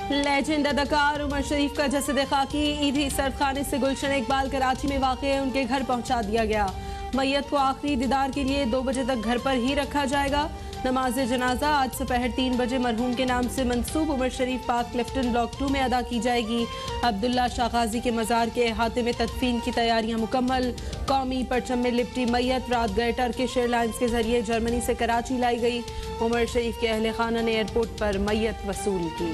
Legend اداکار عمر شریف کا جسد خاکی عیدی سردخانے سے گلشن اقبال کراچی میں واقع ہے ان کے گھر پہنچا دیا گیا۔ میت کو آخری دیدار کے لیے 2 بجے تک گھر پر ہی رکھا جائے گا۔ نماز جنازہ آج دوپہر 3 بجے مرحوم کے نام سے منسوب عمر شریف پارک کلفٹن بلاک 2 میں ادا کی جائے گی۔ عبداللہ شاہ غازی کے مزار کے احاطے میں تدفین کی تیاریاں مکمل۔ قومی پرچم میں لپٹی میت رات گئے ٹرکش ایئر لائنز کے ذریعے جرمنی سے کراچی لائی گئی۔ عمر شریف کے اہل خانہ نے ایئرپورٹ پر میت وصول کی۔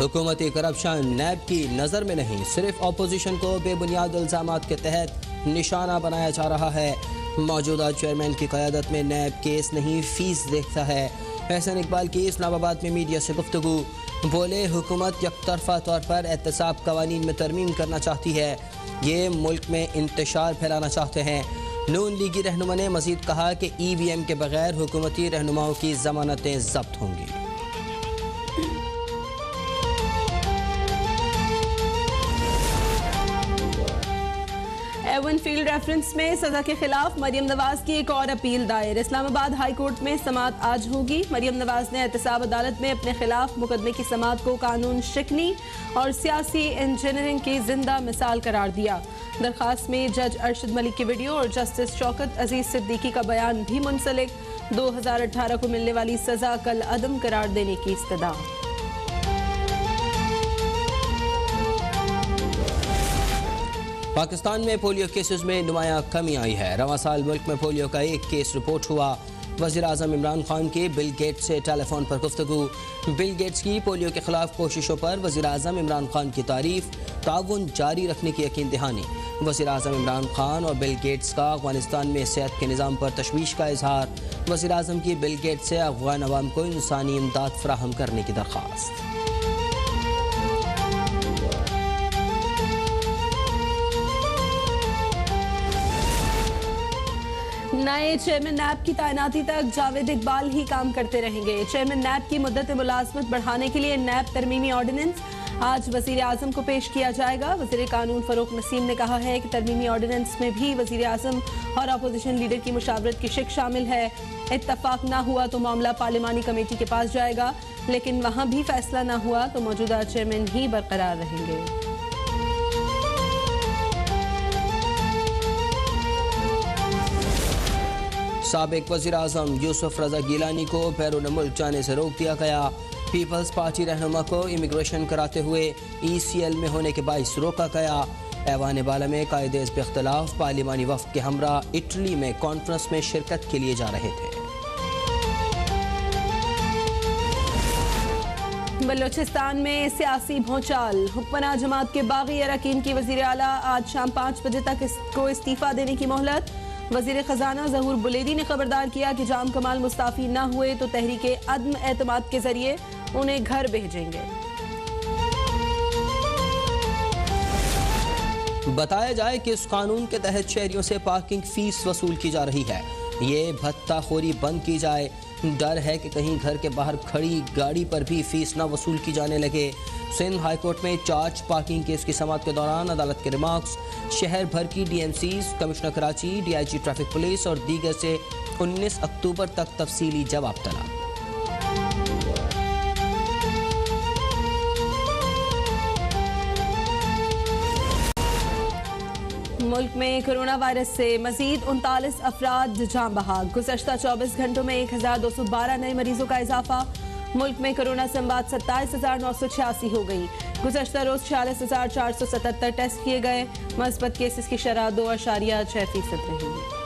حکومتی کرپشن نیب کی نظر میں نہیں، صرف اپوزیشن کو بے بنیاد الزامات کے تحت نشانہ بنایا جا رہا ہے۔ موجودہ چیئرمین کی قیادت میں نیب کیس نہیں فیس دیکھتا ہے۔ احسن اقبال کی اسلام آباد میں میڈیا سے گفتگو، بولے حکومت یک طرفہ طور پر احتساب قوانین میں ترمیم کرنا چاہتی ہے، یہ ملک میں انتشار پھیلانا چاہتے ہیں۔ نون لیگی رہنما نے مزید کہا کہ ای وی ایم کے بغیر حکومتی رہنماؤں کی ضمانتیں ضبط ہوں گی۔ ایون فیلڈ ریفرنس میں سزا کے خلاف مریم نواز کی ایک اور اپیل دائر۔ اسلام آباد ہائی کورٹ میں سماعت آج ہوگی۔ مریم نواز نے احتساب عدالت میں اپنے خلاف مقدمے کی سماعت کو قانون شکنی اور سیاسی انجینئرنگ کی زندہ مثال قرار دیا۔ درخواست میں جج ارشد ملک کی ویڈیو اور جسٹس شوکت عزیز صدیقی کا بیان بھی منسلک۔ 2018 کو ملنے والی سزا کل عدم قرار دینے کی استدعا۔ پاکستان میں پولیو کیسز میں نمایاں کمی آئی ہے۔ رواں سال ملک میں پولیو کا 1 کیس رپورٹ ہوا۔ وزیر اعظم عمران خان کی بل گیٹس سے ٹیلی فون پر گفتگو، بل گیٹس کی پولیو کے خلاف کوششوں پر وزیر اعظم عمران خان کی تعریف، تعاون جاری رکھنے کی یقین دہانی۔ وزیر اعظم عمران خان اور بل گیٹس کا افغانستان میں صحت کے نظام پر تشویش کا اظہار، وزیر اعظم کی بل گیٹس سے افغان عوام کو انسانی امداد فراہم کرنے کی درخواست۔ نئے چیئرمین نیب کی تعیناتی تک جاوید اقبال ہی کام کرتے رہیں گے۔ چیئرمین نیب کی مدت ملازمت بڑھانے کے لیے نیب ترمیمی آرڈیننس آج وزیر اعظم کو پیش کیا جائے گا۔ وزیر قانون فروخ نسیم نے کہا ہے کہ ترمیمی آرڈیننس میں بھی وزیر اعظم اور اپوزیشن لیڈر کی مشاورت کی شک شامل ہے۔ اتفاق نہ ہوا تو معاملہ پارلیمانی کمیٹی کے پاس جائے گا، لیکن وہاں بھی فیصلہ نہ ہوا تو موجودہ چیئرمین ہی برقرار رہیں گے۔ سابق وزیر اعظم یوسف رضا گیلانی کو بیرون ملک جانے سے روک دیا گیا۔ پیپلز پارٹی رہنما کو امیگریشن کراتے ہوئے ای سی ایل میں ہونے کے باعث روکا گیا۔ ایوان بالا میں قائد حزب اختلاف پارلیمانی وفد کے ہمراہ اٹلی میں کانفرنس میں شرکت کے لیے جا رہے تھے۔ بلوچستان میں سیاسی بھونچال، حکمراں جماعت کے باغی اراکین کی وزیر اعلیٰ آج شام 5 بجے تک کو استعفیٰ دینے کی مہلت۔ وزیر خزانہ ظہور بلیدی نے خبردار کیا کہ جام کمال مستعفی نہ ہوئے تو تحریک عدم اعتماد کے ذریعے انہیں گھر بھیجیں گے۔ بتایا جائے کہ اس قانون کے تحت شہریوں سے پارکنگ فیس وصول کی جا رہی ہے، یہ بھتہ خوری بند کی جائے۔ ڈر ہے کہ کہیں گھر کے باہر کھڑی گاڑی پر بھی فیس نہ وصول کی جانے لگے۔ سندھ ہائی کورٹ میں چارج پارکنگ کیس کی سماعت کے دوران عدالت کے ریمارکس، شہر بھر کی D M Cs, commissioner Karachi, D I G traffic police اور دیگر سے 19 اکتوبر تک تفصیلی جواب طلب۔ ملک میں کرونا وائرس سے مزید 39 افراد جاں بحق۔ گزشتہ 24 گھنٹوں میں 1212 نئے مریضوں کا اضافہ۔ ملک میں کرونا سے اموات 27,986 ہو گئی۔ گزشتہ روز 46,477 ٹیسٹ کیے گئے۔ مثبت کیسز کی شرح 2.6% رہی۔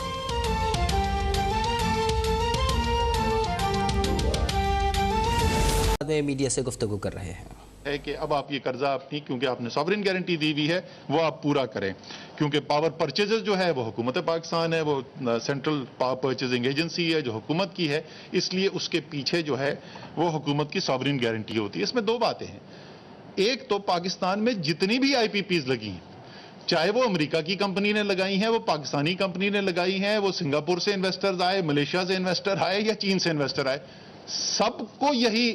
میڈیا سے گفتگو کر رہے ہیں ہے کہ اب آپ یہ قرضہ اپنی کیونکہ آپ نے سوورن گارنٹی دی ہوئی ہے وہ آپ پورا کریں، کیونکہ پاور پرچیزز جو ہے وہ حکومت پاکستان ہے، وہ سینٹرل پاور پرچیزنگ ایجنسی ہے جو حکومت کی ہے، اس لیے اس کے پیچھے جو ہے وہ حکومت کی سوورن گارنٹی ہوتی ہے۔ اس میں 2 باتیں ہیں، ایک تو پاکستان میں جتنی بھی آئی پی پیز لگی ہیں، چاہے وہ امریکہ کی کمپنی نے لگائی ہیں، وہ پاکستانی کمپنی نے لگائی ہیں، وہ سنگاپور سے انویسٹرز آئے، ملیشیا سے انویسٹر آئے یا چین سے انویسٹر آئے، سب کو یہی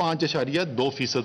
5.2%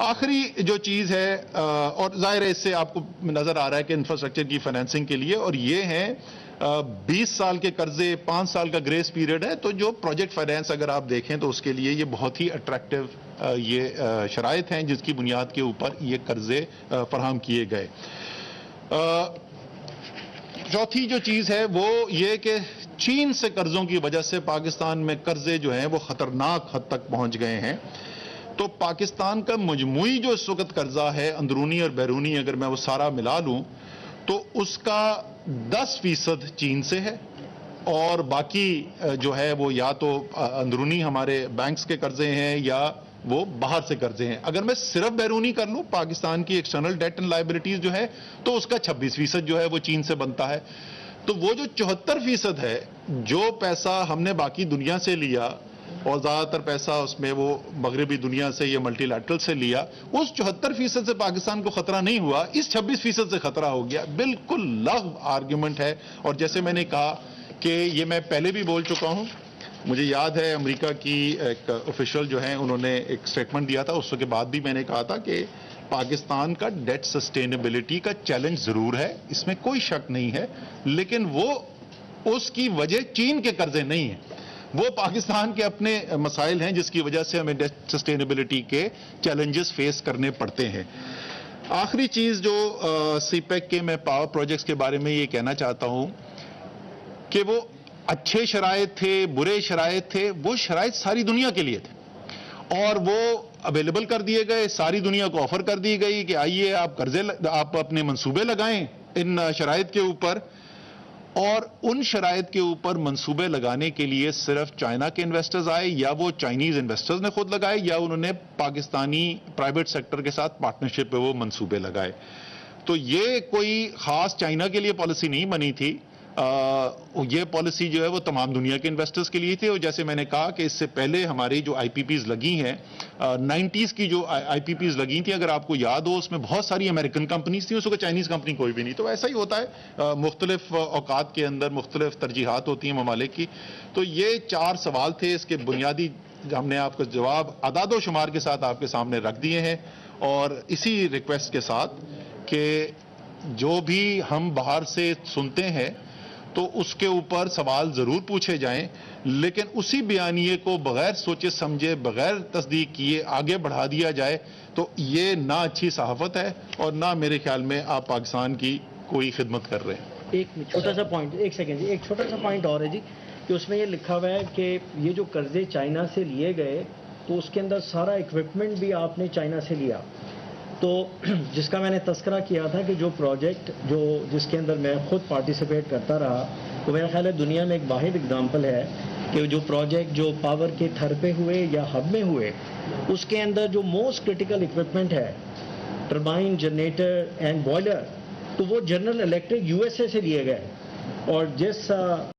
آخری جو چیز ہے اور ظاہر ہے اس سے آپ کو نظر آ رہا ہے کہ انفراسٹرکچر کی فائنینسنگ کے لیے، اور یہ ہیں 20 سال کے قرضے، 5 سال کا گریس پیریڈ ہے، تو جو پروجیکٹ فائنینس اگر آپ دیکھیں تو اس کے لیے یہ بہت ہی اٹریکٹیو یہ شرائط ہیں جس کی بنیاد کے اوپر یہ قرضے فراہم کیے گئے۔ چوتھی جو چیز ہے وہ یہ کہ چین سے قرضوں کی وجہ سے پاکستان میں قرضے جو ہیں وہ خطرناک حد تک پہنچ گئے ہیں، تو پاکستان کا مجموعی جو اس وقت قرضہ ہے اندرونی اور بیرونی، اگر میں وہ سارا ملا لوں تو اس کا 10% چین سے ہے، اور باقی جو ہے وہ یا تو اندرونی ہمارے بینکس کے قرضے ہیں یا وہ باہر سے قرضے ہیں۔ اگر میں صرف بیرونی کر لوں پاکستان کی ایکسٹرنل ڈیٹ اینڈ لائبلٹیز جو ہے تو اس کا 26% جو ہے وہ چین سے بنتا ہے۔ تو وہ جو 74% ہے جو پیسہ ہم نے باقی دنیا سے لیا، اور زیادہ تر پیسہ اس میں وہ مغربی دنیا سے یا ملٹی لیٹرل سے لیا، اس 74% سے پاکستان کو خطرہ نہیں ہوا، اس 26% سے خطرہ ہو گیا۔ بالکل لغو آرگیومنٹ ہے، اور جیسے میں نے کہا کہ یہ میں پہلے بھی بول چکا ہوں، مجھے یاد ہے امریکہ کی ایک آفیشل جو ہیں انہوں نے ایک سٹیٹمنٹ دیا تھا، اس کے بعد بھی میں نے کہا تھا کہ پاکستان کا ڈیٹ سسٹینیبلٹی کا چیلنج ضرور ہے، اس میں کوئی شک نہیں ہے، لیکن وہ اس کی وجہ چین کے قرضے نہیں ہیں، وہ پاکستان کے اپنے مسائل ہیں جس کی وجہ سے ہمیں ڈیٹ سسٹینیبلٹی کے چیلنجز فیس کرنے پڑتے ہیں۔ آخری چیز جو سی پیک کے میں پاور پروجیکٹس کے بارے میں یہ کہنا چاہتا ہوں کہ وہ اچھے شرائط تھے، برے شرائط تھے، وہ شرائط ساری دنیا کے لیے تھے اور وہ اویلیبل کر دیے گئے، ساری دنیا کو آفر کر دی گئی کہ آئیے آپ اپنے منصوبے لگائیں ان شرائط کے اوپر، اور ان شرائط کے اوپر منصوبے لگانے کے لیے صرف چائنا کے انویسٹرز آئے، یا وہ چائنیز انویسٹرز نے خود لگائے، یا انہوں نے پاکستانی پرائیویٹ سیکٹر کے ساتھ پارٹنرشپ پہ وہ منصوبے لگائے۔ تو یہ کوئی خاص چائنا کے لیے پالیسی نہیں بنی تھی، یہ پالیسی جو ہے وہ تمام دنیا کے انویسٹرز کے لیے تھی، اور جیسے میں نے کہا کہ اس سے پہلے ہماری جو آئی پی پیز لگی ہیں 90s کی جو آئی پی پیز لگی تھیں، اگر آپ کو یاد ہو اس میں بہت ساری امریکن کمپنیز تھیں، اس کو چائنیز کمپنی کوئی بھی نہیں۔ تو ایسا ہی ہوتا ہے، مختلف اوقات کے اندر مختلف ترجیحات ہوتی ہیں ممالک کی۔ تو یہ 4 سوال تھے، اس کے بنیادی ہم نے آپ کو جواب اعداد و شمار کے ساتھ آپ کے سامنے رکھ دیے ہیں، اور اسی ریکویسٹ کے ساتھ کہ جو بھی ہم باہر سے سنتے ہیں تو اس کے اوپر سوال ضرور پوچھے جائیں، لیکن اسی بیانیے کو بغیر سوچے سمجھے، بغیر تصدیق کیے آگے بڑھا دیا جائے تو یہ نہ اچھی صحافت ہے اور نہ میرے خیال میں آپ پاکستان کی کوئی خدمت کر رہے ہیں۔ ایک چھوٹا سا پوائنٹ، ایک سیکنڈ جی، ایک چھوٹا سا پوائنٹ اور ہے جی، کہ اس میں یہ لکھا ہوا ہے کہ یہ جو قرضے چائنا سے لیے گئے تو اس کے اندر سارا اکوپمنٹ بھی آپ نے چائنا سے لیا، تو جس کا میں نے تذکرہ کیا تھا کہ جو پروجیکٹ جس کے اندر میں خود پارٹیسپیٹ کرتا رہا، تو میرا خیال ہے دنیا میں ایک واحد اگزامپل ہے کہ جو پروجیکٹ جو پاور کے تھر پہ ہوئے یا ہب میں ہوئے، اس کے اندر جو موسٹ کرٹیکل اکوپمنٹ ہے، ٹربائن، جنریٹر اینڈ بوائلر، تو وہ جنرل الیکٹرک USA سے لیے گئے، اور جس